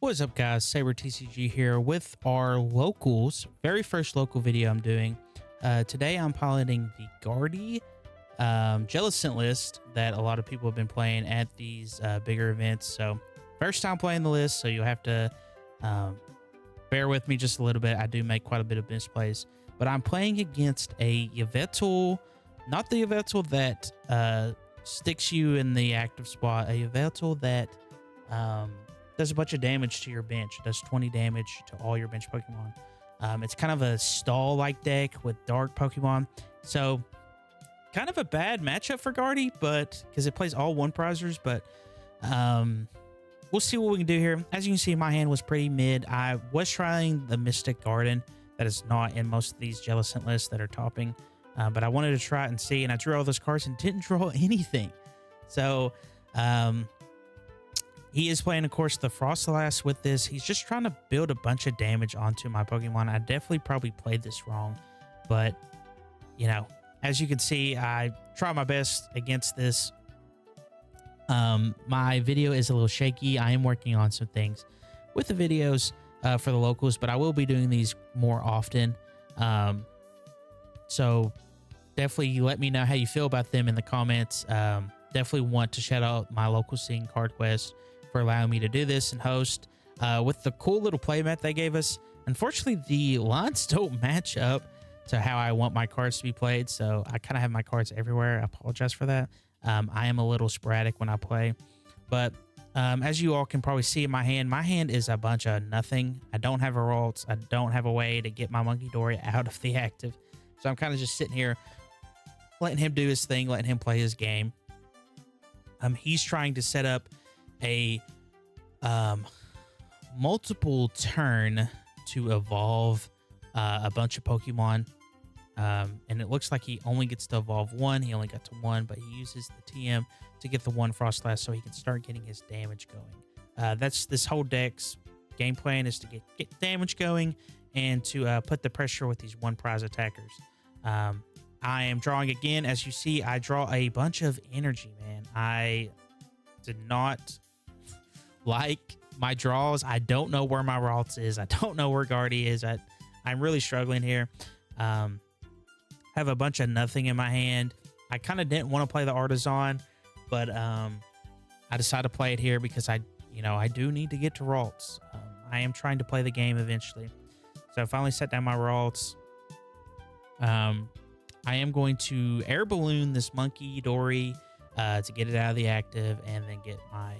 What's up, guys? Saber TCG here with our locals. Very first local video I'm doing. Today I'm piloting the Guardy Jellicent list that a lot of people have been playing at these bigger events. So first time playing the list, so you'll have to bear with me just a little bit. I do make quite a bit of misplays, but I'm playing against a Yveltal, not the Yveltal that sticks you in the active spot, a Yveltal that does a bunch of damage to your bench. It does 20 damage to all your bench Pokemon. It's kind of a stall-like deck with dark Pokemon. So kind of a bad matchup for Guardy, but because it plays all one prizers, but we'll see what we can do here. As you can see, my hand was pretty mid. I was trying the Mystic Garden that is not in most of these Jellicent lists that are topping, but I wanted to try it and see, and I drew all those cards and didn't draw anything. So he is playing, of course, the Frostlass with this. He's just trying to build a bunch of damage onto my Pokemon. I definitely probably played this wrong, but, you know, as you can see, I try my best against this. My video is a little shaky. I am working on some things with the videos for the locals, but I will be doing these more often. So definitely let me know how you feel about them in the comments. Definitely want to shout out my local scene, Card Quest, for allowing me to do this and host with the cool little playmat they gave us. Unfortunately, the lines don't match up to how I want my cards to be played, so I kind of have my cards everywhere. I apologize for that. I am a little sporadic when I play, but as you all can probably see in my hand is a bunch of nothing. I don't have a Ralts. I don't have a way to get my Monkey Dory out of the active, so I'm kind of just sitting here letting him do his thing, letting him play his game. He's trying to set up a multiple turn to evolve a bunch of Pokemon, and it looks like he only gets to evolve one. He only got to one, but he uses the TM to get the one Frostlass so he can start getting his damage going. That's this whole deck's game plan, is to get damage going and to put the pressure with these one prize attackers. I am drawing again. As you see, I draw a bunch of energy, man. I did not like my draws. I don't know where my Ralts is. I don't know where Guardy is. I'm really struggling here. Have a bunch of nothing in my hand. I kind of didn't want to play the Artisan, but I decided to play it here because I do need to get to Ralts. I am trying to play the game eventually. So I finally set down my Ralts. I am going to air balloon this Monkey Dory to get it out of the active, and then get my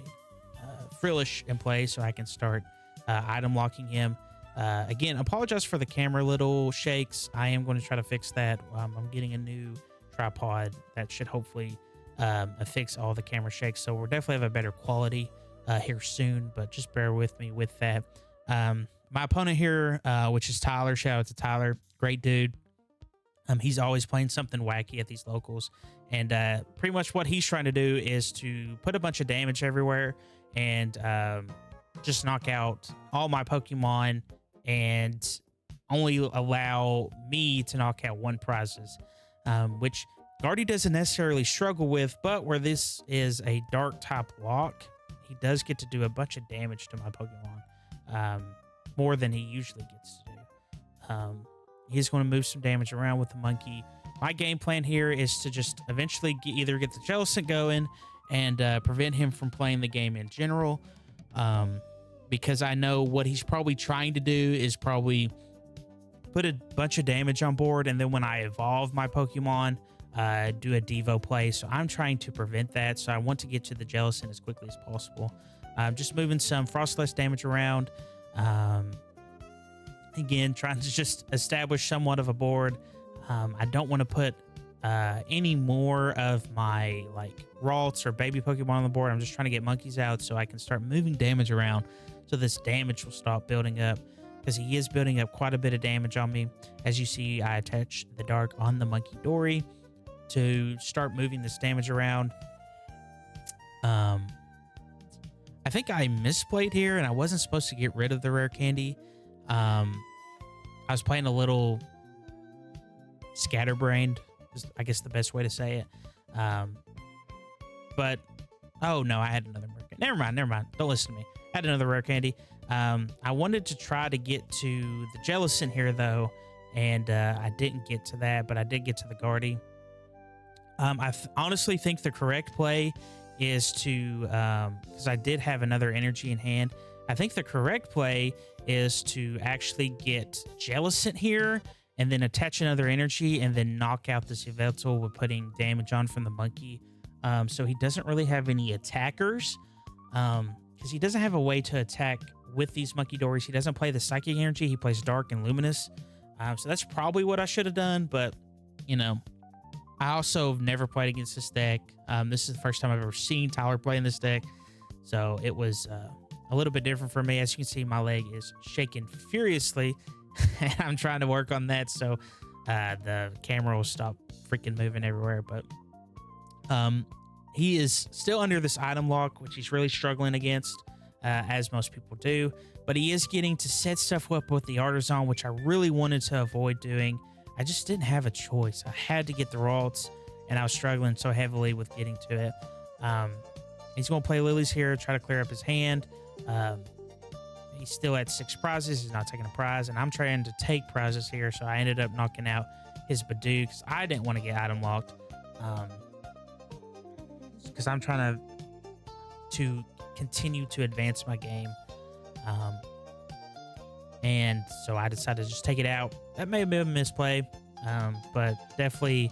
Frillish in play so I can start item locking him. Again, apologize for the camera little shakes. I am going to try to fix that. I'm getting a new tripod that should hopefully fix all the camera shakes. So we'll definitely have a better quality here soon, but just bear with me with that. My opponent here, which is Tyler, shout out to Tyler, great dude. He's always playing something wacky at these locals, and pretty much what he's trying to do is to put a bunch of damage everywhere and just knock out all my Pokemon and only allow me to knock out one prizes, which Guardy doesn't necessarily struggle with, but where this is a dark type lock, he does get to do a bunch of damage to my Pokemon, more than he usually gets to do. He's going to move some damage around with the monkey. My game plan here is to just eventually either get the Jellicent going and prevent him from playing the game in general, because I know what he's probably trying to do is probably put a bunch of damage on board, and then when I evolve my Pokemon, do a Devo play. So I'm trying to prevent that. So I want to get to the Jellicent as quickly as possible. Just moving some Frostlass damage around. Again, trying to just establish somewhat of a board. I don't want to put any more of my Ralts or baby Pokemon on the board. I'm just trying to get monkeys out so I can start moving damage around, so this damage will stop building up, because he is building up quite a bit of damage on me. As you see, I attach the dark on the Monkey Dory to start moving this damage around. I think I misplayed here, and I wasn't supposed to get rid of the rare candy. I was playing a little scatterbrained, is I guess the best way to say it. But oh no, I had another Never mind. Don't listen to me. Had another rare candy. I wanted to try to get to the Jellicent here, though, and I didn't get to that, but I did get to the Guardy. I honestly think the correct play is to, because I did have another energy in hand, I think the correct play is to actually get Jellicent here and then attach another energy and then knock out this Yveltal with putting damage on from the monkey. So he doesn't really have any attackers, because he doesn't have a way to attack with these monkey dories. He doesn't play the psychic energy. He plays dark and luminous. So that's probably what I should have done, but you know, I also have never played against this deck. This is the first time I've ever seen Tyler play in this deck, so it was a little bit different for me. As you can see, my leg is shaking furiously, and I'm trying to work on that so the camera will stop freaking moving everywhere. But he is still under this item lock, which he's really struggling against, as most people do. But he is getting to set stuff up with the Artisan, which I really wanted to avoid doing. I just didn't have a choice. I had to get the Ralts, and I was struggling so heavily with getting to it. He's going to play Lilies here, try to clear up his hand. He's still at 6 prizes. He's not taking a prize, and I'm trying to take prizes here, so I ended up knocking out his Badoo because I didn't want to get item locked. Because I'm trying to continue to advance my game. And so I decided to just take it out. That may have been a misplay, but definitely,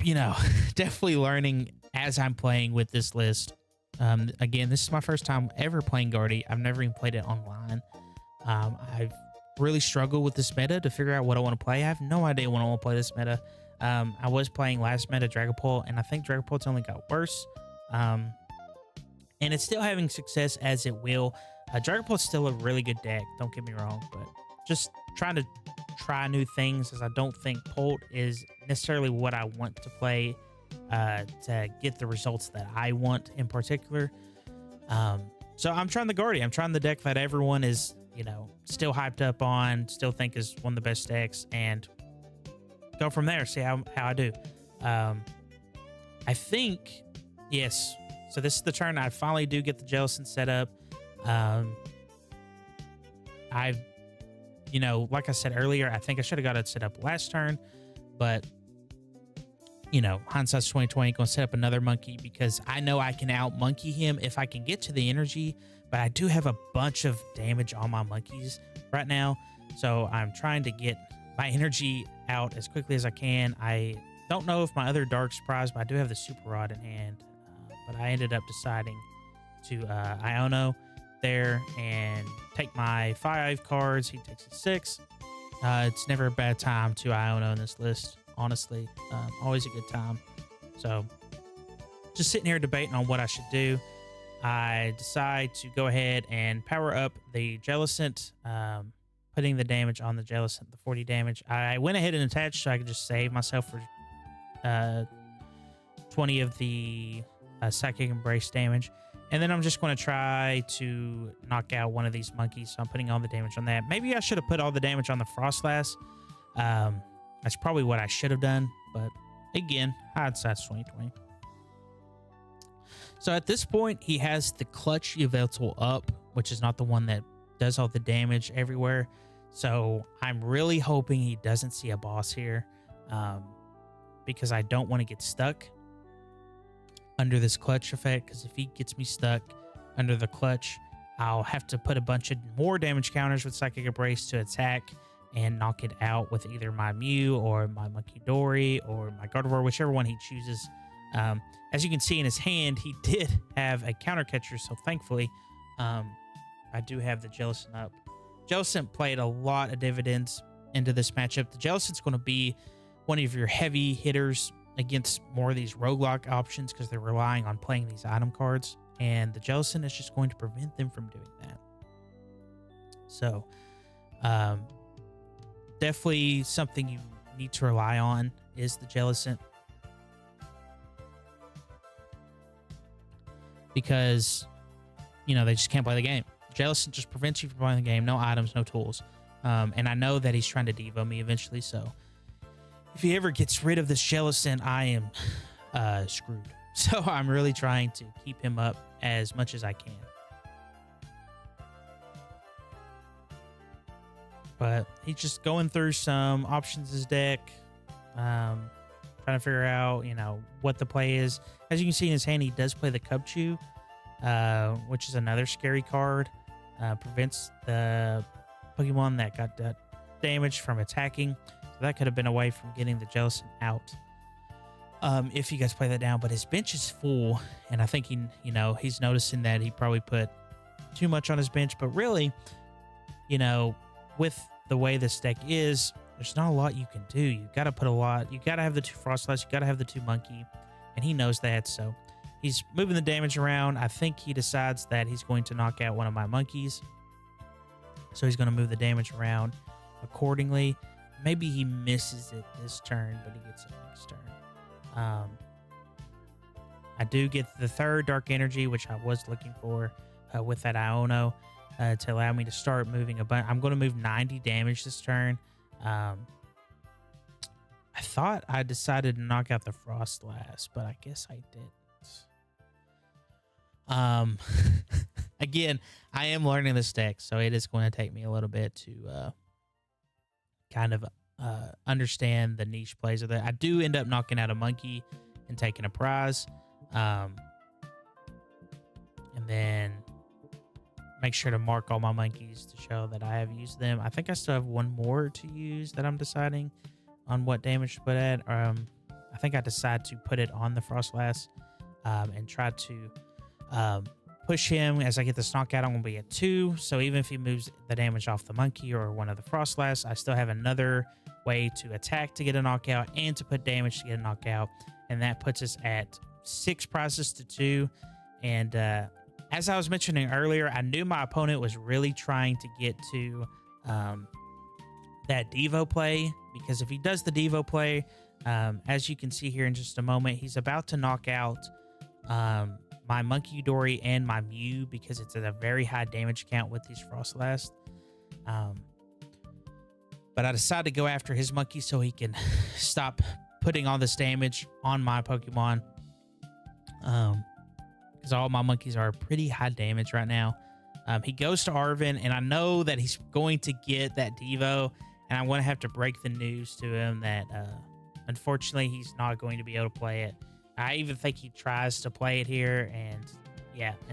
you know, definitely learning as I'm playing with this list. Again, this is my first time ever playing Guardy. I've never even played it online. I've really struggled with this meta to figure out what I want to play. I have no idea when I want to play this meta. I was playing last meta Dragapult, and I think Dragapult's only got worse. And it's still having success as it will. Dragapult's still a really good deck, don't get me wrong, but just trying to try new things, as I don't think Pult is necessarily what I want to play to get the results that I want in particular. So I'm trying the Guardy. I'm trying the deck that everyone is, you know, still hyped up on, still think is one of the best decks, and go from there, see how I do. I think, yes, so this is the turn I finally do get the Jellicent set up. I've, you know, like I said earlier, I think I should have got it set up last turn, but you know, hindsight's 2020, going to set up another monkey because I know I can out monkey him if I can get to the energy, but I do have a bunch of damage on my monkeys right now. So I'm trying to get my energy out as quickly as I can. I don't know if my other dark surprise, but I do have the Super Rod in hand. But I ended up deciding to Iono there and take my 5 cards. He takes a 6. It's never a bad time to Iono in this list, honestly. Always a good time. So just sitting here debating on what I should do. I decide to go ahead and power up the Jellicent, putting the damage on the Jellicent, the 40 damage. I went ahead and attached so I could just save myself for 20 of the Psychic Embrace damage. And then I'm just going to try to knock out one of these monkeys. So I'm putting all the damage on that. Maybe I should have put all the damage on the Frostlass. That's probably what I should have done. But again, hindsight's 2020. So at this point, he has the Clutch Yveltal up, which is not the one that does all the damage everywhere. So I'm really hoping he doesn't see a boss here, because I don't want to get stuck under this clutch effect, because if he gets me stuck under the clutch, I'll have to put a bunch of more damage counters with Psychic Embrace to attack and knock it out with either my Mew or my Monkey Dory or my Gardevoir, whichever one he chooses. As you can see in his hand, he did have a counter catcher, so thankfully I do have the Jellicent up. Jellicent played a lot of dividends into this matchup. The Jellicent's going to be one of your heavy hitters against more of these roguelike options because they're relying on playing these item cards, and the Jellicent is just going to prevent them from doing that. So definitely something you need to rely on is the Jellicent, because you know they just can't play the game. Jellicent just prevents you from playing the game. No items, no tools. And I know that he's trying to Devo me eventually, so if he ever gets rid of this Jellicent, I am screwed. So I'm really trying to keep him up as much as I can. But he's just going through some options in his deck, trying to figure out, what the play is. As you can see in his hand, he does play the Cubchoo, which is another scary card. Prevents the Pokemon that got damaged from attacking. So that could have been a way from getting the Jellicent out. If you guys play that down, but his bench is full, and I think he's noticing that he probably put too much on his bench. But really, with the way this deck is, there's not a lot you can do. You got to put a lot. You got to have the 2 Frostlass. You got to have the 2 Monkey, and he knows that. So he's moving the damage around. I think he decides that he's going to knock out one of my monkeys. So he's going to move the damage around accordingly. Maybe he misses it this turn, but he gets it next turn. I do get the 3rd Dark Energy, which I was looking for with that Iono to allow me to start moving a bunch. I'm going to move 90 damage this turn. I thought I decided to knock out the Frostlass, but I guess I didn't. Again, I am learning this deck, so it is going to take me a little bit to kind of understand the niche plays of that. I do end up knocking out a monkey and taking a prize. And then make sure to mark all my monkeys to show that I have used them. I think I still have one more to use that I'm deciding on what damage to put at. I think I decide to put it on the Frostlass and try to push him. As I get this knockout, I'm going to be at 2. So even if he moves the damage off the monkey or one of the Frostlass, I still have another way to attack to get a knockout and to put damage to get a knockout. And that puts us at 6 prizes to 2. And as I was mentioning earlier, I knew my opponent was really trying to get to that Devo play, because if he does the Devo play, as you can see here in just a moment, he's about to knock out my Monkey Dory and my Mew, because it's at a very high damage count with these Frostlass. But I decided to go after his monkey so he can stop putting all this damage on my Pokemon. Because all my monkeys are pretty high damage right now. He goes to Arvin, and I know that he's going to get that Devo, and I'm going to have to break the news to him that unfortunately he's not going to be able to play it. I even think he tries to play it here, and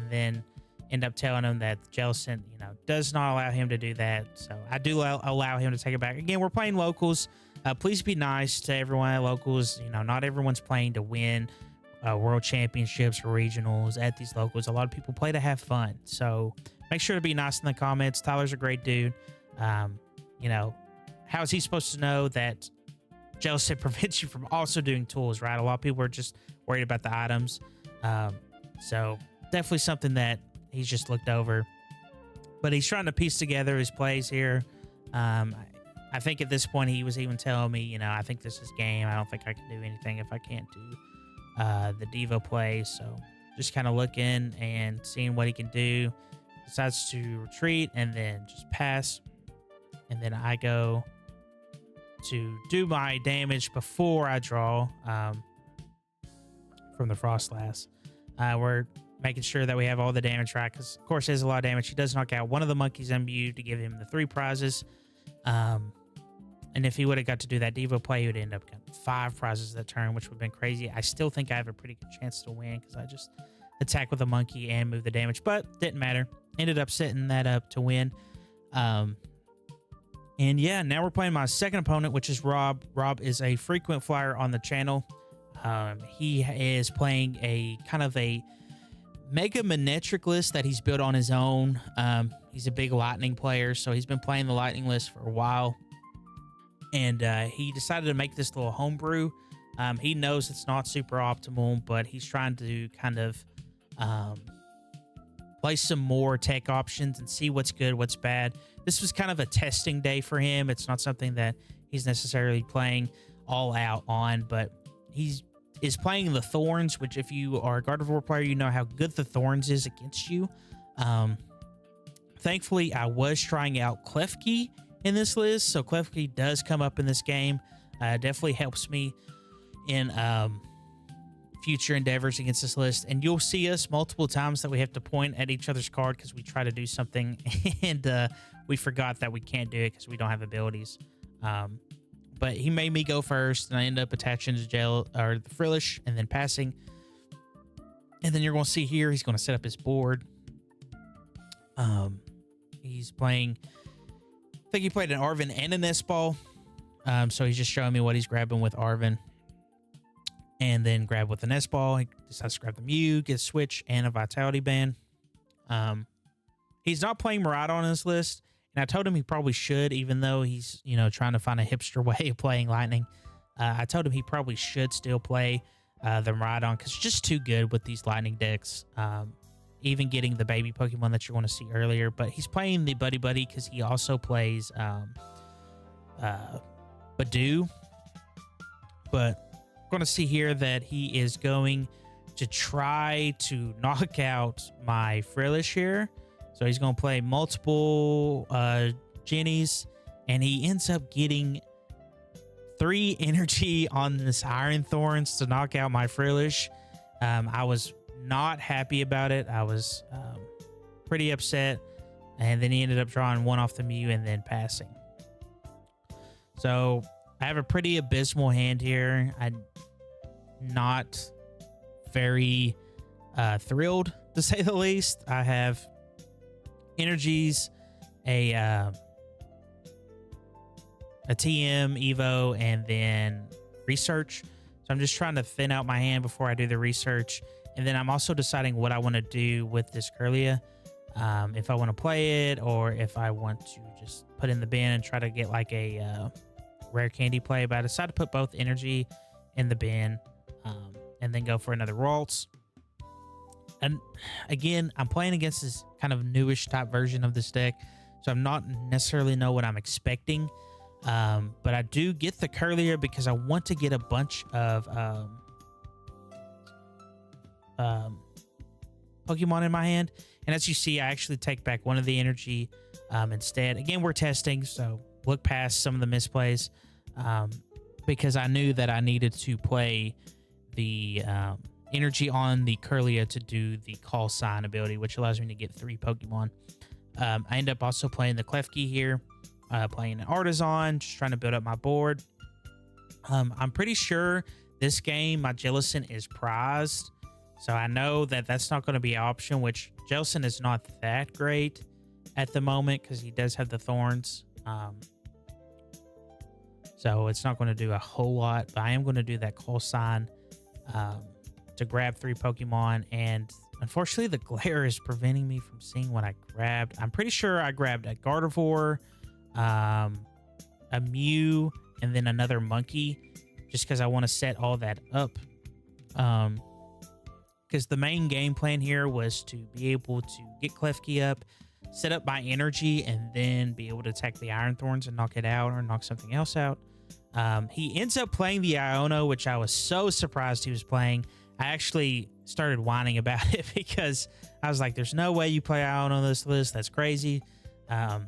then end up telling him that Jellicent, does not allow him to do that. So I do allow him to take it back. Again, we're playing locals. Please be nice to everyone at locals. Not everyone's playing to win world championships or regionals at these locals. A lot of people play to have fun. So make sure to be nice in the comments. Tyler's a great dude. How is he supposed to know that Jellicent prevents you from also doing tools, right? A lot of people are just worried about the items. So definitely something that he's just looked over. But he's trying to piece together his plays here. I think at this point he was even telling me, I think this is game. I don't think I can do anything if I can't do the Devo play. So just kind of looking and seeing what he can do. Decides to retreat and then just pass. And then I go to do my damage before I draw from the Frostlass. We're making sure that we have all the damage right, because of course he has a lot of damage. He does knock out one of the monkeys MU to give him the 3 prizes. And if he would have got to do that Devo play, he would end up getting 5 prizes that turn, which would have been crazy. I still think I have a pretty good chance to win because I just attack with a monkey and move the damage, but didn't matter. Ended up setting that up to win. And yeah, now we're playing my second opponent, which is Rob. Rob is a frequent flyer on the channel. He is playing a kind of a Mega Manetric list that he's built on his own. He's a big Lightning player, so he's been playing the Lightning list for a while. And he decided to make this little homebrew. He knows it's not super optimal, but he's trying to kind of play some more tech options and see what's good, what's bad. This was kind of a testing day for him. It's not something that he's necessarily playing all out on, but he is playing the Thorns, which if you are a Gardevoir player, you know how good the Thorns is against you. Thankfully, I was trying out Klefki in this list, so Klefki does come up in this game. Definitely helps me in future endeavors against this list. And you'll see us multiple times that we have to point at each other's card because we try to do something and we forgot that we can't do it because we don't have abilities. But he made me go first, and I end up attaching to the Frillish and then passing. And then you're going to see here, he's going to set up his board. He's playing, I think he played an Arven and a Nest Ball. So he's just showing me what he's grabbing with Arven. And then grab with the Nest Ball. He decides to grab the Mew, get a Switch, and a Vitality Band. He's not playing Miraidon on his list. And I told him he probably should, even though he's, trying to find a hipster way of playing Lightning. I told him he probably should still play the Miraidon because it's just too good with these Lightning decks. Even getting the baby Pokemon that you're going to see earlier. But he's playing the Buddy Buddy because he also plays Badoo. But I'm going to see here that he is going to try to knock out my Frillish here. So he's going to play multiple Jennies, and he ends up getting 3 energy on this Iron Thorns to knock out my Frillish. I was not happy about it. I was pretty upset, and then he ended up drawing 1 off the Mew and then passing. So I have a pretty abysmal hand here. I'm not very thrilled, to say the least. I have energies, a TM, Evo, and then research. So I'm just trying to thin out my hand before I do the research. And then I'm also deciding what I want to do with this Kirlia. If I want to play it or if I want to just put in the bin and try to get like a rare candy play. But I decided to put both energy in the bin and then go for another Ralts. And again, I'm playing against this kind of newish type version of this deck, so I'm not necessarily know what I'm expecting. But I do get the Kirlia because I want to get a bunch of Pokemon in my hand. And as you see, I actually take back 1 of the energy instead. Again, we're testing, so look past some of the misplays because I knew that I needed to play the energy on the Kirlia to do the Call Sign ability, which allows me to get 3 Pokemon. I end up also playing the Klefki here, playing an Artisan, just trying to build up my board. I'm pretty sure this game, my Jellicent is prized, so I know that that's not going to be an option, which Jellicent is not that great at the moment because he does have the Thorns. So it's not going to do a whole lot, but I am going to do that Call Sign to grab 3 Pokemon, and unfortunately the glare is preventing me from seeing what I grabbed. I'm pretty sure I grabbed a Gardevoir, a Mew, and then another Monkey, just because I want to set all that up. Because the main game plan here was to be able to get Klefki up, set up my energy, and then be able to attack the Iron Thorns and knock it out or knock something else out. He ends up playing the Iono, which I was so surprised he was playing. I actually started whining about it because I was like, there's no way you play Iono on this list. That's crazy. And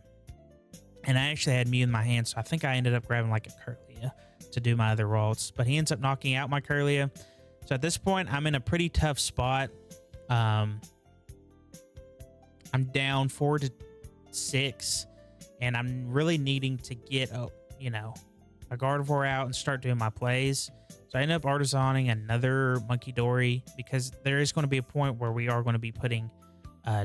I actually had Mew in my hand, so I think I ended up grabbing like a Kirlia to do my other Ralts. But he ends up knocking out my Kirlia. So at this point, I'm in a pretty tough spot. I'm down 4-6, and I'm really needing to get a Gardevoir out and start doing my plays. So I end up Artisaning another Monkey Dory because there is going to be a point where we are going to be putting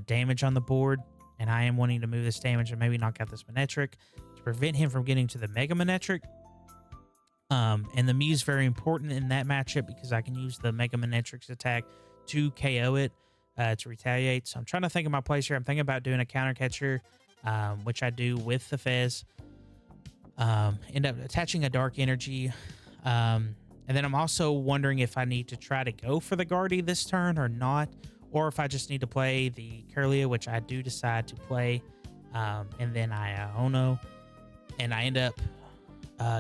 damage on the board, and I am wanting to move this damage and maybe knock out this Manectric to prevent him from getting to the Mega Manectric. And the Mew is very important in that matchup because I can use the Mega Manectric's attack to KO it to retaliate. So I'm trying to think of my plays here. I'm thinking about doing a counter catcher, which I do with the Fez. End up attaching a Dark Energy. And then I'm also wondering if I need to try to go for the Guardy this turn or not, or if I just need to play the Kirlia, which I do decide to play, and then Iono. And I end up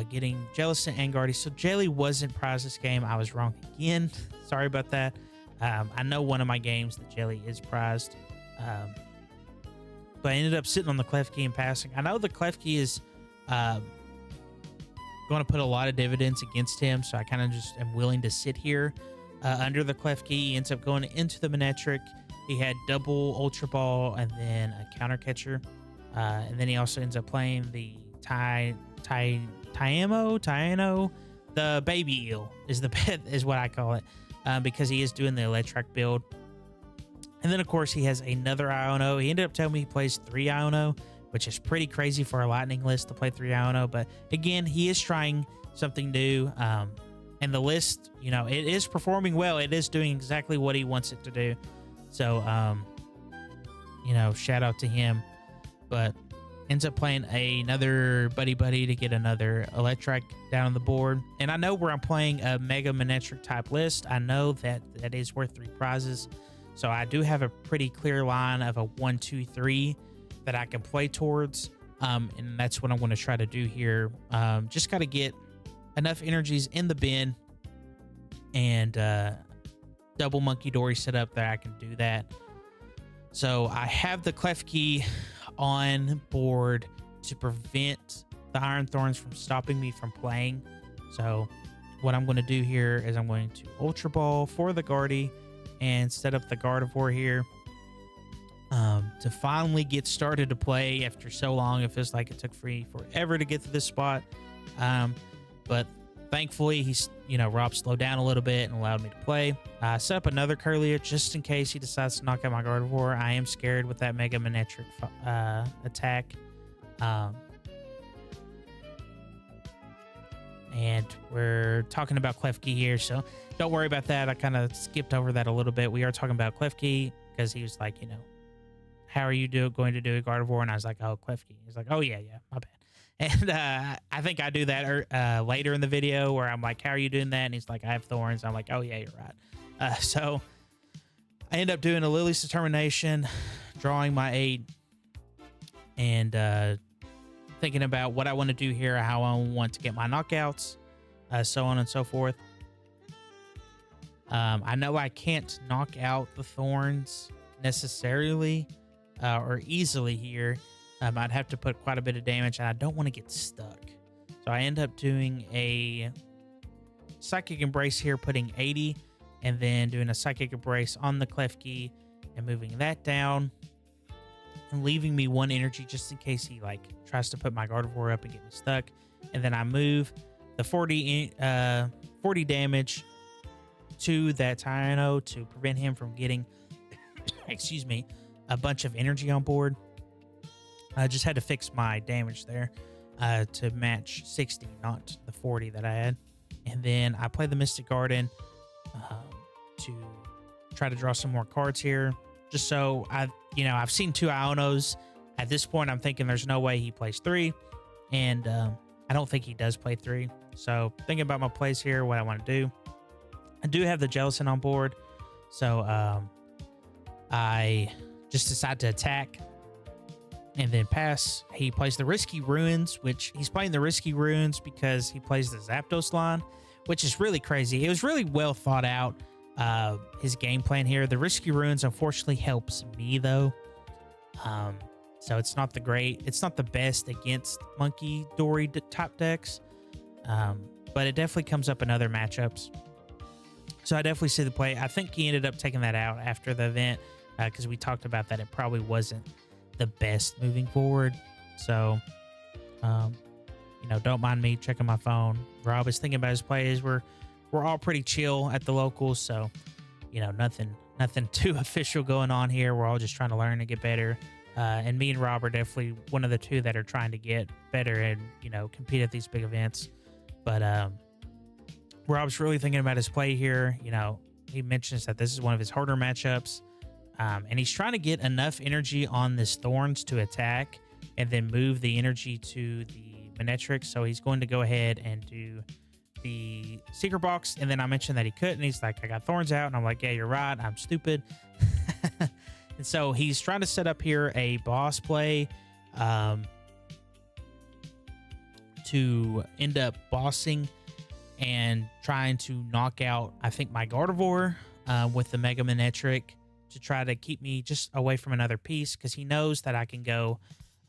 getting Jellicent and Guardy. So Jelly wasn't prized this game. I was wrong again. Sorry about that. I know one of my games the Jelly is prized. But I ended up sitting on the Klefki and passing. I know the Klefki is going to put a lot of dividends against him, so I kind of just am willing to sit here under the clef key. He ends up going into the Manectric. He had double Ultra Ball and then a counter catcher. And then he also ends up playing the Tyano, the baby eel is what I call it, because he is doing the electric build. And then of course he has another Iono. He ended up telling me he plays 3 Iono, which is pretty crazy for a lightning list to play 3 Iono. But again, he is trying something new. And the list, you know, it is performing well. It is doing exactly what he wants it to do. So, you know, shout out to him. But ends up playing another buddy to get another electric down on the board. And I know where I'm playing a mega Manectric type list, I know that that is worth 3 prizes. So I do have a pretty clear line of a 1, 2, 3 that I can play towards. And that's what I'm going to try to do here. Just got to get enough energies in the bin and double Monkey Dory set up that I can do that. So I have the clef key on board to prevent the Iron Thorns from stopping me from playing. So what I'm going to do here is I'm going to Ultra Ball for the Guardy and set up the Gardevoir here to finally get started to play after so long. It feels like it took forever to get to this spot. But thankfully, Rob slowed down a little bit and allowed me to play. I set up another Curlier just in case he decides to knock out my Gardevoir. I am scared with that Mega Manectric attack. And we're talking about Klefki here, so don't worry about that. I kind of skipped over that a little bit. We are talking about Klefki because he was like, how are you going to do a Gardevoir? And I was like, oh, Klefki. He's like, oh, yeah, my bad. And I think I do that later in the video where I'm like, how are you doing that? And he's like, I have thorns. I'm like, oh, yeah, you're right. So I end up doing a Lily's Determination, drawing my 8, and thinking about what I want to do here, how I want to get my knockouts, so on and so forth. I know I can't knock out the thorns necessarily or easily here. I'd have to put quite a bit of damage, and I don't want to get stuck. So I end up doing a Psychic Embrace here, putting 80, and then doing a Psychic Embrace on the Klefki and moving that down and leaving me 1 energy just in case he tries to put my Gardevoir up and get me stuck. And then I move the 40 damage to that Tyano to prevent him from getting, excuse me, a bunch of energy on board. I just had to fix my damage there to match 60, not the 40 that I had. And then I play the Mystic Garden to try to draw some more cards here. Just so I've seen 2 Ionos. At this point, I'm thinking there's no way he plays 3. And I don't think he does play 3. So thinking about my plays here, what I want to do. I do have the Jellicent on board. So I just decide to attack and then pass. He plays the Risky Ruins, which he's playing the Risky Ruins because he plays the Zapdos line, which is really crazy. It was really well thought out, his game plan here. The Risky Ruins unfortunately helps me though. So it's not the best against Monkey Dory top decks. But it definitely comes up in other matchups. So I definitely see the play. I think he ended up taking that out after the event because we talked about that. It probably wasn't the best moving forward. So, don't mind me checking my phone. Rob is thinking about his plays. We're all pretty chill at the locals. So, nothing too official going on here. We're all just trying to learn and get better. And me and Rob are definitely one of the 2 that are trying to get better and, compete at these big events. But Rob's really thinking about his play here. He mentions that this is one of his harder matchups. And he's trying to get enough energy on this Thorns to attack and then move the energy to the Manectric. So he's going to go ahead and do the Secret Box. And then I mentioned that he couldn't. He's like, I got Thorns out. And I'm like, yeah, you're right. I'm stupid. And so he's trying to set up here a boss play to end up bossing and trying to knock out, I think, my Gardevoir with the Mega Manectric to try to keep me just away from another piece, because he knows that I can go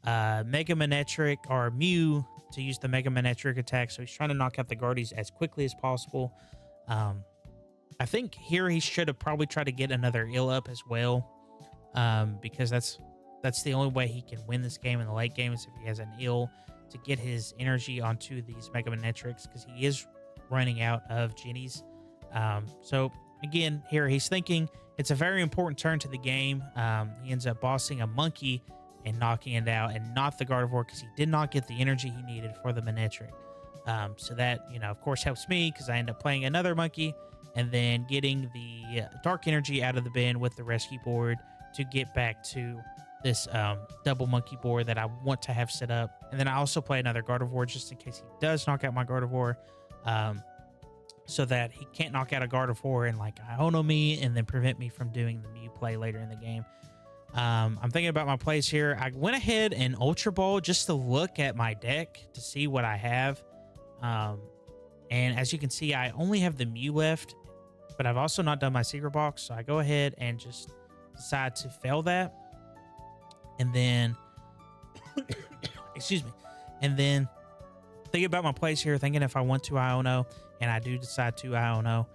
Mega Manectric or Mew to use the Mega Manectric attack. So he's trying to knock out the Guardies as quickly as possible. I think here he should have probably tried to get another ill up as well, because that's the only way he can win this game in the late game is if he has an ill to get his energy onto these Mega Manetrics, because he is running out of Jennies. So again, here he's thinking it's a very important turn to the game. He ends up bossing a monkey and knocking it out, and not the Gardevoir, because he did not get the energy he needed for the Manetric. So that, of course, helps me because I end up playing another monkey and then getting the dark energy out of the bin with the rescue board to get back to this double monkey board that I want to have set up. And then I also play another Gardevoir just in case he does knock out my Gardevoir, so that he can't knock out a Gardevoir and like Iono me and then prevent me from doing the Mew play later in the game. I'm thinking about my plays here. I went ahead and Ultra Ball just to look at my deck to see what I have. And as you can see, I only have the Mew left, but I've also not done my secret box. So I go ahead and just decide to fail that. And then, excuse me. And then thinking about my plays here, thinking if I want to Iono, and I do decide to Iono,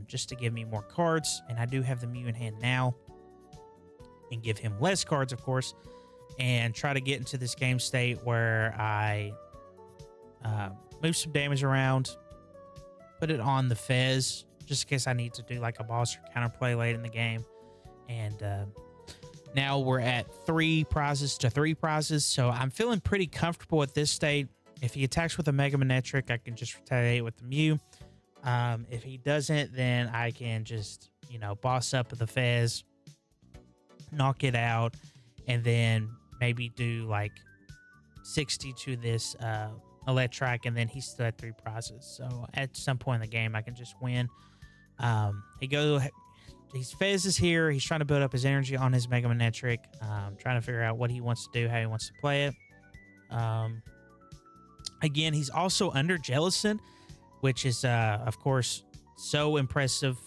just to give me more cards. And I do have the Mew in hand now, and give him less cards, of course, and try to get into this game state where I move some damage around, put it on the Fez, just in case I need to do like a boss or counterplay late in the game. And now we're at 3 prizes to 3 prizes, so I'm feeling pretty comfortable at this state. If he attacks with a Mega Manetric, I can just retaliate with the Mew. If he doesn't, then I can just, boss up the Fez, knock it out, and then maybe do like 60 to this Electric, and then he's still at 3 prizes. So at some point in the game, I can just win. He's Fez is here. He's trying to build up his energy on his Mega Manetric, trying to figure out what he wants to do, how he wants to play it. Again, he's also under Jellicent, which is, of course, so impressive.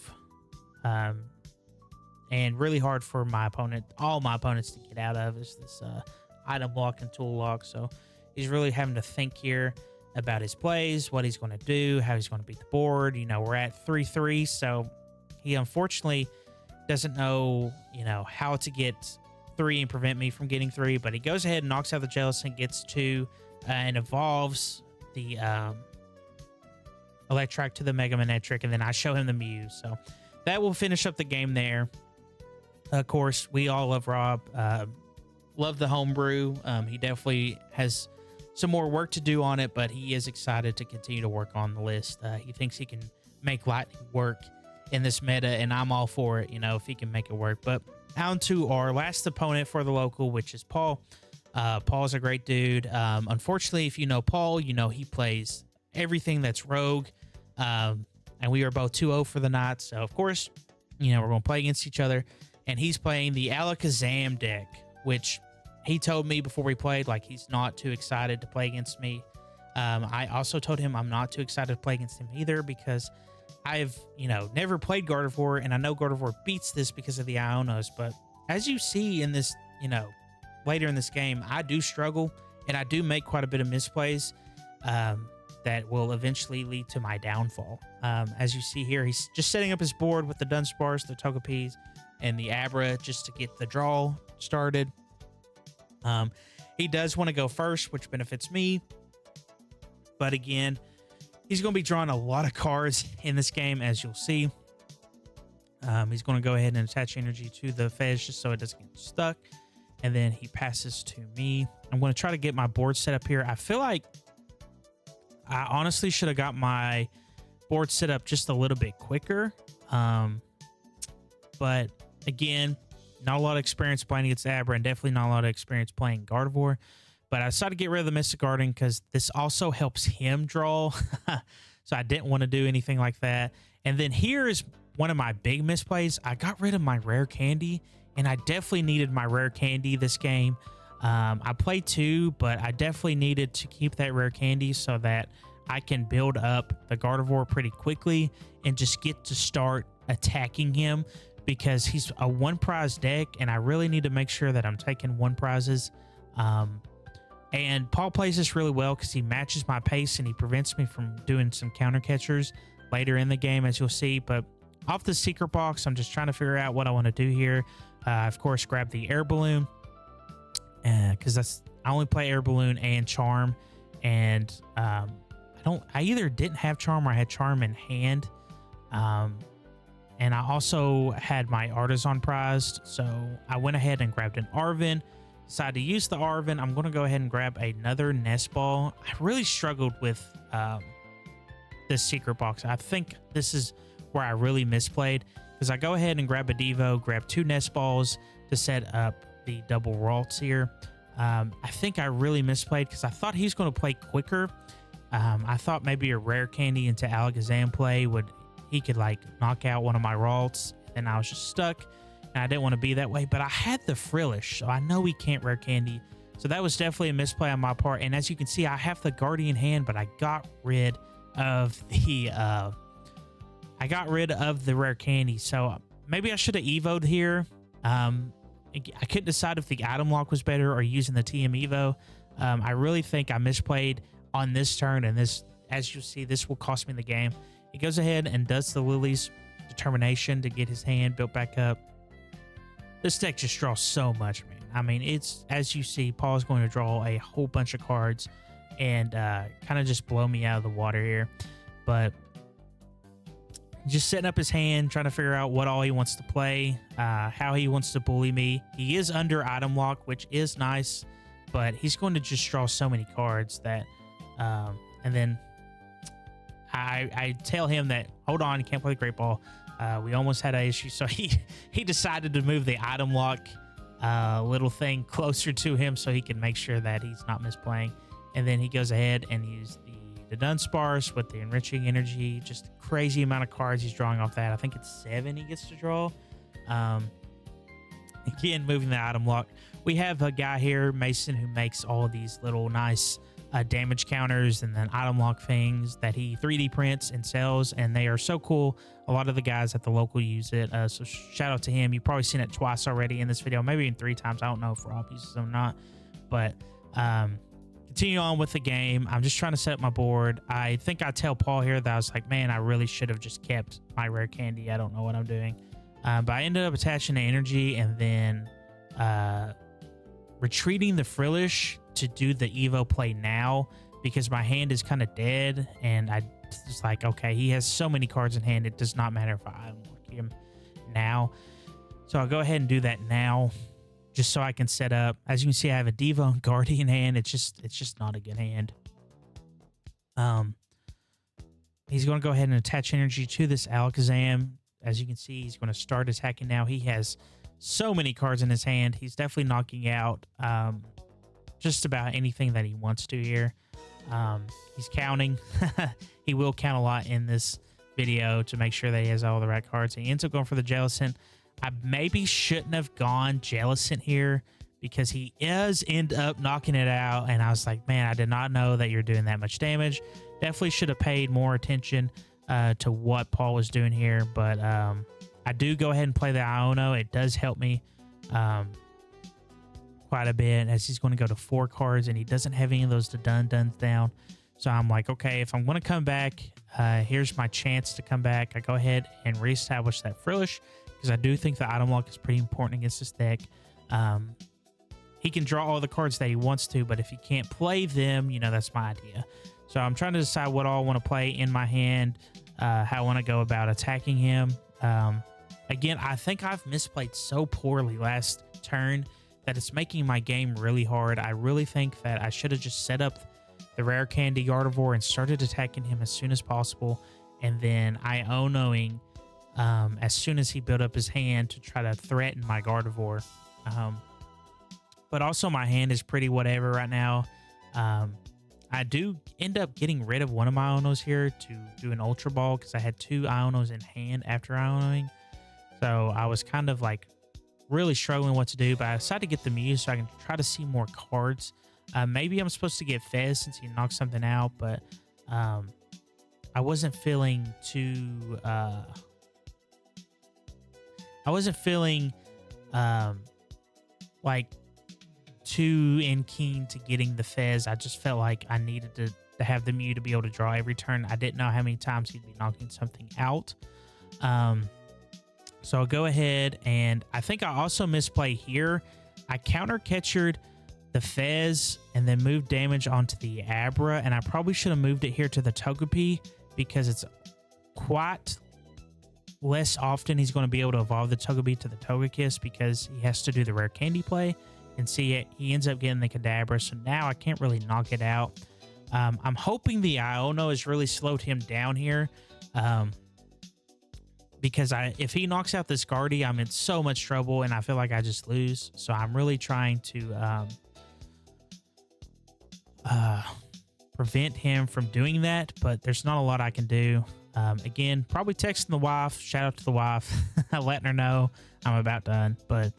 And really hard for all my opponents to get out of is this item lock and tool lock. So he's really having to think here about his plays, what he's going to do, how he's going to beat the board. We're at 3-3, so he unfortunately doesn't know, how to get 3 and prevent me from getting 3. But he goes ahead and knocks out the Jellicent, gets 2, and evolves the Electric to the Mega Manetric, and then I show him the Mew. So that will finish up the game there. Of course, we all love Rob. Love the homebrew. He definitely has some more work to do on it, but he is excited to continue to work on the list. He thinks he can make Lightning work in this meta, and I'm all for it, if he can make it work. But on to our last opponent for the local, which is Paul. Paul's a great dude. Unfortunately, if you know Paul, he plays everything that's rogue. And we are both 2-0 for the night. So, of course, we're going to play against each other. And he's playing the Alakazam deck, which he told me before we played, like, he's not too excited to play against me. I also told him I'm not too excited to play against him either, because I've, never played Gardevoir, and I know Gardevoir beats this because of the Ionos. But as you see in this, later in this game, I do struggle, and I do make quite a bit of misplays that will eventually lead to my downfall. As you see here, he's just setting up his board with the Dunsparce, the Togepes, and the Abra just to get the draw started. He does want to go first, which benefits me. But again, he's going to be drawing a lot of cards in this game, as you'll see. He's going to go ahead and attach energy to the Fez just so it doesn't get stuck. And then he passes to me. I'm going to try to get my board set up here. I feel like I honestly should have got my board set up just a little bit quicker. But again, not a lot of experience playing against Abra, and definitely not a lot of experience playing Gardevoir. But I decided to get rid of the Mystic Garden because this also helps him draw. So I didn't want to do anything like that. And then here is one of my big misplays. I got rid of my rare candy, and I definitely needed my rare candy this game. I played 2, but I definitely needed to keep that rare candy so that I can build up the Gardevoir pretty quickly and just get to start attacking him, because he's a 1 prize deck, and I really need to make sure that I'm taking 1 prizes. And Paul plays this really well because he matches my pace and he prevents me from doing some counter catchers later in the game, as you'll see. But off the secret box, I'm just trying to figure out what I want to do here. Of course, grab the air balloon, because I only play air balloon and charm, and I either didn't have charm or I had charm in hand. And I also had my artisan prized, so I went ahead and grabbed an Arvin. Decided to use the Arvin. I'm going to go ahead and grab another nest ball. I really struggled with this secret box. I think this is where I really misplayed, because I go ahead and grab a Devo, grab 2 nest balls to set up the double Ralts here. I think I really misplayed because I thought he's going to play quicker. I thought maybe a rare candy into Alakazam play he could like knock out one of my Ralts, and I was just stuck, and I didn't want to be that way. But I had the Frillish, so I know he can't rare candy. So that was definitely a misplay on my part. And as you can see, I have the Guardian hand, but I got rid of the rare candy. So maybe I should have evoed here. I couldn't decide if the item lock was better or using the TM Evo. I really think I misplayed on this turn, and this, as you see, this will cost me the game. He goes ahead and does the Lily's Determination to get his hand built back up. This deck just draws so much, man. I mean, it's, as you see, Paul's going to draw a whole bunch of cards and kind of just blow me out of the water here. But just setting up his hand, trying to figure out what all he wants to play, how he wants to bully me. He is under item lock, which is nice, but he's going to just draw so many cards that, and then I tell him that, hold on, you can't play the Great Ball. We almost had an issue, so he decided to move the item lock little thing closer to him so he can make sure that he's not misplaying. And then he goes ahead and uses the Dunsparce with the Enriching Energy. Just a crazy amount of cards he's drawing off that. I think it's 7 he gets to draw. Again, moving the item lock. We have a guy here, Mason, who makes all of these little nice damage counters and then item lock things that he 3D prints and sells, and they are so cool. A lot of the guys at the local use it, so shout out to him. You've probably seen it twice already in this video, maybe even 3 times. I don't know if Rob uses them or not, but continue on with the game. I'm just trying to set up my board. I think I tell Paul here that I was like, man, I really should have just kept my rare candy. I don't know what I'm doing, but I ended up attaching the energy and then retreating the Frillish to do the Evo play now, because my hand is kind of dead, and I was like, okay, he has so many cards in hand, it does not matter if I unlock him now. So I'll go ahead and do that now, just so I can set up. As you can see, I have a Devo and Guardian hand. It's just not a good hand. He's going to go ahead and attach energy to this Alakazam. As you can see, he's going to start attacking now. He has so many cards in his hand. He's definitely knocking out just about anything that he wants to here. He's counting. He will count a lot in this video to make sure that he has all the right cards. He ends up going for the Jellicent. I maybe shouldn't have gone Jellicent here, because he does end up knocking it out, and I was like, man, I did not know that you're doing that much damage. Definitely should have paid more attention to what Paul was doing here, but I do go ahead and play the Iono. It does help me quite a bit, as he's going to go to 4 cards, and he doesn't have any of those duns down. So I'm like, okay, if I'm going to come back, here's my chance to come back. I go ahead and reestablish that Frillish, because I do think the item lock is pretty important against this deck. He can draw all the cards that he wants to, but if he can't play them, you know, that's my idea. So I'm trying to decide what all I want to play in my hand, how I want to go about attacking him. Again, I think I've misplayed so poorly last turn that it's making my game really hard. I really think that I should have just set up the rare candy Gardevoir and started attacking him as soon as possible, and then Ionoing as soon as he built up his hand to try to threaten my Gardevoir. But also my hand is pretty whatever right now. I do end up getting rid of one of my Ionos here to do an Ultra Ball, because I had 2 Ionos in hand after Ionoing. So I was kind of like really struggling what to do, but I decided to get the Mew so I can try to see more cards. Maybe I'm supposed to get Fez since he knocked something out, but I wasn't feeling too like too keen to getting the Fez. I just felt like I needed to have the Mew to be able to draw every turn. I didn't know how many times he'd be knocking something out. So I'll go ahead, and I think I also misplay here. I counter catchered the Fez and then moved damage onto the Abra, and I probably should have moved it here to the Togepi because it's quite less often he's going to be able to evolve the Togepi to the Togekiss because he has to do the rare candy play, and see it. He ends up getting the Kadabra, so now I can't really knock it out. I'm hoping the Iono has really slowed him down here. Because if he knocks out this Guardy, I'm in so much trouble, and I feel like I just lose. So I'm really trying to prevent him from doing that, but there's not a lot I can do. Again, probably texting the wife. Shout out to the wife, letting her know I'm about done. But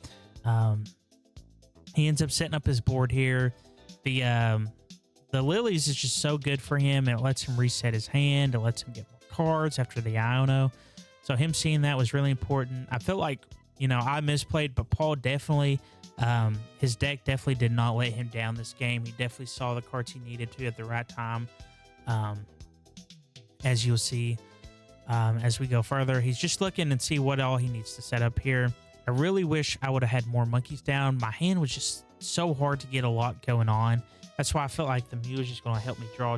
he ends up setting up his board here. The Lilies is just so good for him. It lets him reset his hand. It lets him get more cards after the Iono. So him seeing that was really important. I feel like, you know, I misplayed, but Paul definitely, his deck definitely did not let him down this game. He definitely saw the cards he needed to at the right time. As you'll see, as we go further, he's just looking and see what all he needs to set up here. I really wish I would have had more monkeys down. My hand was just so hard to get a lot going on. That's why I felt like the Mew was just going to help me draw.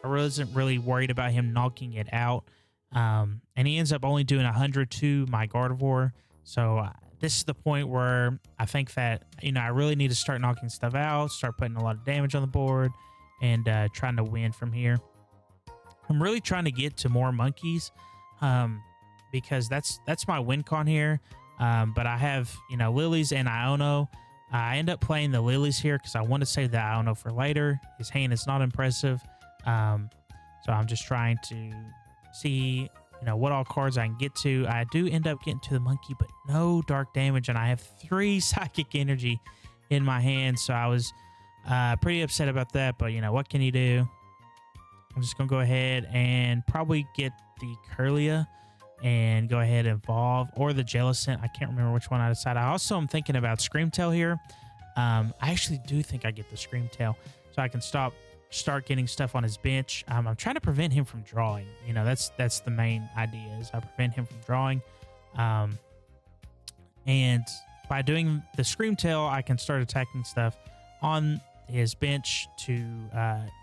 I wasn't really worried about him knocking it out. And he ends up only doing 100 to my Gardevoir. So this is the point where I think that, you know, I really need to start knocking stuff out, start putting a lot of damage on the board, and trying to win from here. I'm really trying to get to more monkeys, because that's my win con here. But I have, you know, Lilies and Iono. I end up playing the Lilies here because I want to save the Iono for later. His hand is not impressive. So I'm just trying to see, you know, what all cards I can get to. I do end up getting to the monkey, but no dark damage, and I have 3 psychic energy in my hand. So I was pretty upset about that, but you know, what can you do? I'm just gonna go ahead and probably get the Curlia and go ahead and evolve, or the Jellicent. I can't remember which one I decided. I also am thinking about Screamtail here. I actually do think I get the Screamtail, so I can start getting stuff on his bench. I'm trying to prevent him from drawing. You know, that's the main idea, is I prevent him from drawing. And by doing the Screamtail, I can start attacking stuff on his bench to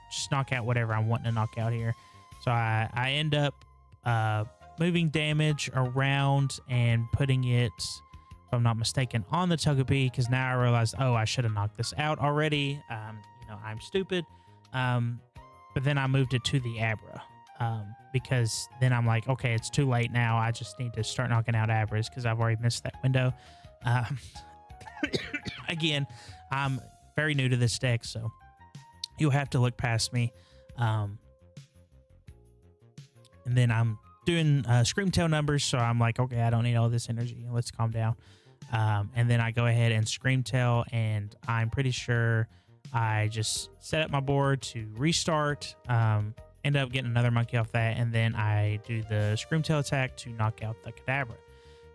just knock out whatever I'm wanting to knock out here. So I end up moving damage around and putting it, if I'm not mistaken, on the Togepi, because now I realized, oh, I should have knocked this out already. You know, I'm stupid. But then I moved it to the Abra, because then I'm like, okay, it's too late now. I just need to start knocking out Abras because I've already missed that window. Again, I'm very new to this deck, so you'll have to look past me. And then I'm doing Screamtail numbers, so I'm like, okay, I don't need all this energy. Let's calm down. And then I go ahead and Screamtail, and I'm pretty sure I just set up my board to restart, end up getting another monkey off that, and then I do the Screamtail attack to knock out the Kadabra.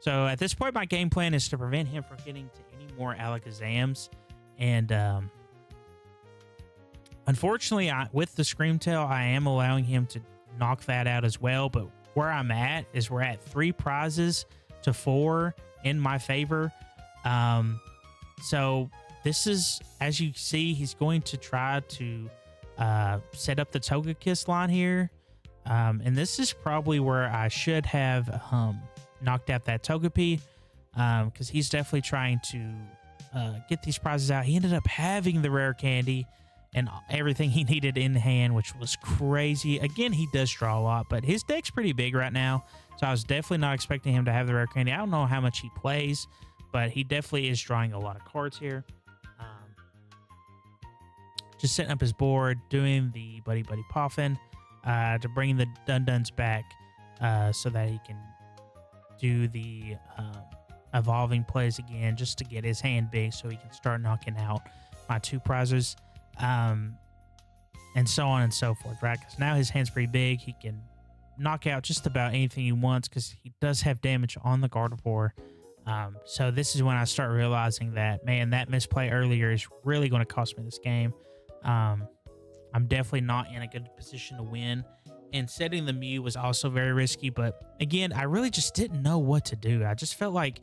So at this point, my game plan is to prevent him from getting to any more Alakazams. And unfortunately, with the Screamtail, I am allowing him to knock that out as well. But where I'm at is we're at 3 prizes to 4 in my favor. So this is, as you see, he's going to try to set up the Togekiss line here. And this is probably where I should have knocked out that Togepi, because he's definitely trying to get these prizes out. He ended up having the rare candy and everything he needed in hand, which was crazy. Again, he does draw a lot, but his deck's pretty big right now, so I was definitely not expecting him to have the rare candy. I don't know how much he plays, but he definitely is drawing a lot of cards here. Just setting up his board, doing the Buddy Poffin to bring the Dunduns back, so that he can do the evolving plays again, just to get his hand big so he can start knocking out my 2 prizes, and so on and so forth, right? Because now his hand's pretty big. He can knock out just about anything he wants because he does have damage on the Gardevoir. So this is when I start realizing that, man, that misplay earlier is really going to cost me this game. I'm definitely not in a good position to win, and setting the Mew was also very risky. But again, I really just didn't know what to do. I just felt like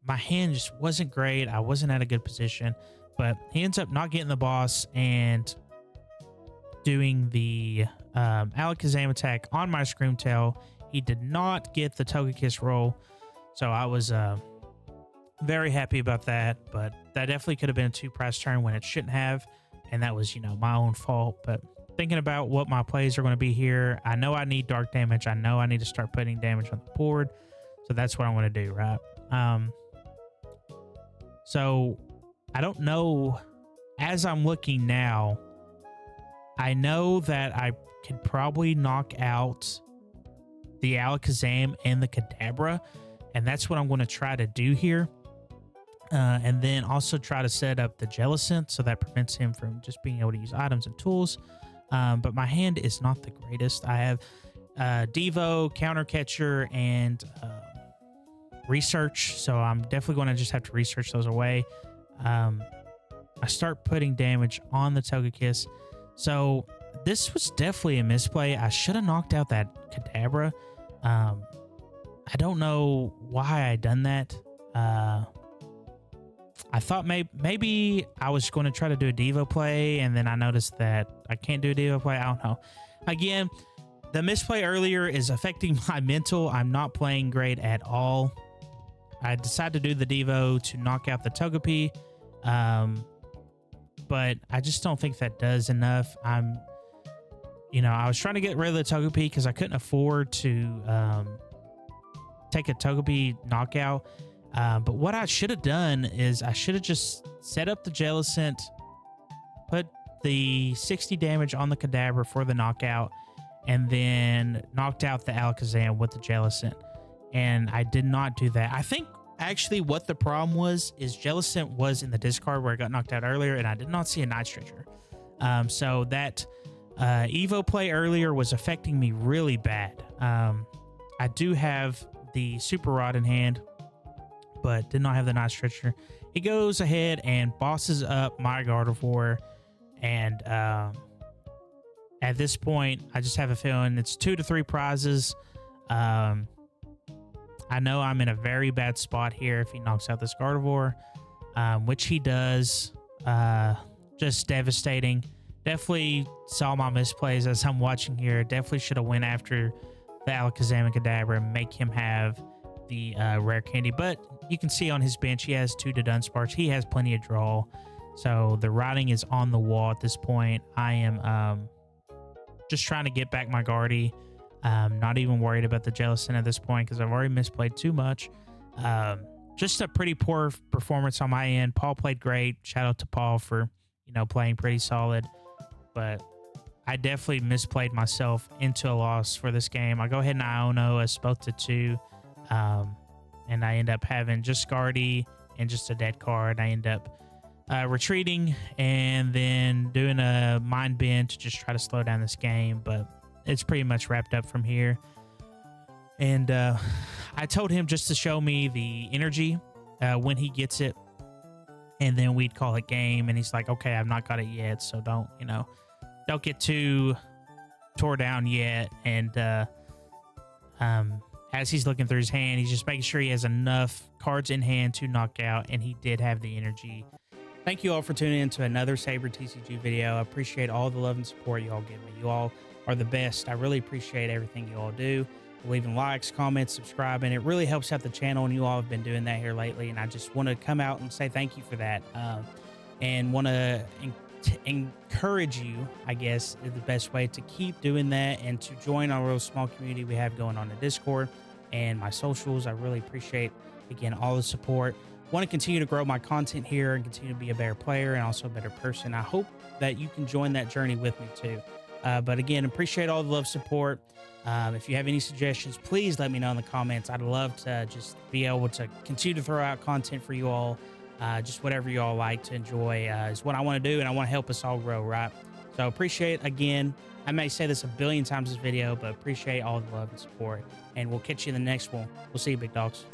my hand just wasn't great. I wasn't at a good position, but he ends up not getting the boss and doing the Alakazam attack on my Screamtail. He did not get the Togekiss roll, so I was very happy about that. But that definitely could have been a 2-prize turn when it shouldn't have, and that was, my own fault. But thinking about what my plays are going to be here, I know I need dark damage. I know I need to start putting damage on the board, so that's what I want to do, right? So I don't know. As I'm looking now, I know that I could probably knock out the Alakazam and the Kadabra, and that's what I'm going to try to do here. And then also try to set up the Jellicent so that prevents him from just being able to use items and tools. But my hand is not the greatest. I have Devo, Counter Catcher, and Research, so I'm definitely going to just have to research those away. I start putting damage on the Togekiss. So this was definitely a misplay. I should have knocked out that Kadabra. I don't know why I done that. I thought maybe I was going to try to do a Devo play, and then I noticed that I can't do a Devo play. I don't know. Again, the misplay earlier is affecting my mental. I'm not playing great at all. I decided to do the Devo to knock out the Togepi, but I just don't think that does enough. I was trying to get rid of the Togepi because I couldn't afford to take a Togepi knockout. But what I should have done is I should have just set up the Jellicent, put the 60 damage on the Kadabra for the knockout, and then knocked out the Alakazam with the Jellicent. And I did not do that. I think actually what the problem was is Jellicent was in the discard where I got knocked out earlier, and I did not see a Night Stretcher. So that Evo play earlier was affecting me really bad. I do have the Super Rod in hand, but did not have the Night Stretcher. He goes ahead and bosses up my Gardevoir, and at this point, I just have a feeling it's 2 to 3 prizes. I know I'm in a very bad spot here if he knocks out this Gardevoir, which he does. Just devastating. Definitely saw my misplays as I'm watching here. Definitely should have went after the Alakazam and Kadabra and make him have the rare candy. But you can see on his bench, he has 2 to Dunsparce. He has plenty of draw. So the writing is on the wall at this point. I am just trying to get back my Guardy. Not even worried about the Jellicent at this point because I've already misplayed too much. Just a pretty poor performance on my end. Paul played great. Shout out to Paul for, playing pretty solid. But I definitely misplayed myself into a loss for this game. I go ahead and Iono us both to 2. And I end up having just Guardy and just a dead card. I end up retreating and then doing a Mind Bend to just try to slow down this game. But it's pretty much wrapped up from here. And I told him just to show me the energy when he gets it, and then we'd call it game. And he's like, okay, I've not got it yet, so don't get too tore down yet. And as he's looking through his hand, he's just making sure he has enough cards in hand to knock out, and he did have the energy. Thank you all for tuning in to another Saber TCG video. I appreciate all the love and support you all give me. You all are the best. I really appreciate everything you all do. Leaving likes, comments, subscribing. It really helps out the channel, and you all have been doing that here lately, and I just want to come out and say thank you for that. And want to encourage you, I guess, is the best way to keep doing that and to join our real small community we have going on the Discord and my socials. I really appreciate, again, all the support. Want to continue to grow my content here and continue to be a better player and also a better person. I hope that you can join that journey with me too. But again, appreciate all the love, support. If you have any suggestions, please let me know in the comments. I'd love to just be able to continue to throw out content for you all. Just whatever you all like to enjoy is what I want to do, and I want to help us all grow, right? So appreciate, again, I may say this a billion times this video, but appreciate all the love and support. And we'll catch you in the next one. We'll see you, big dogs.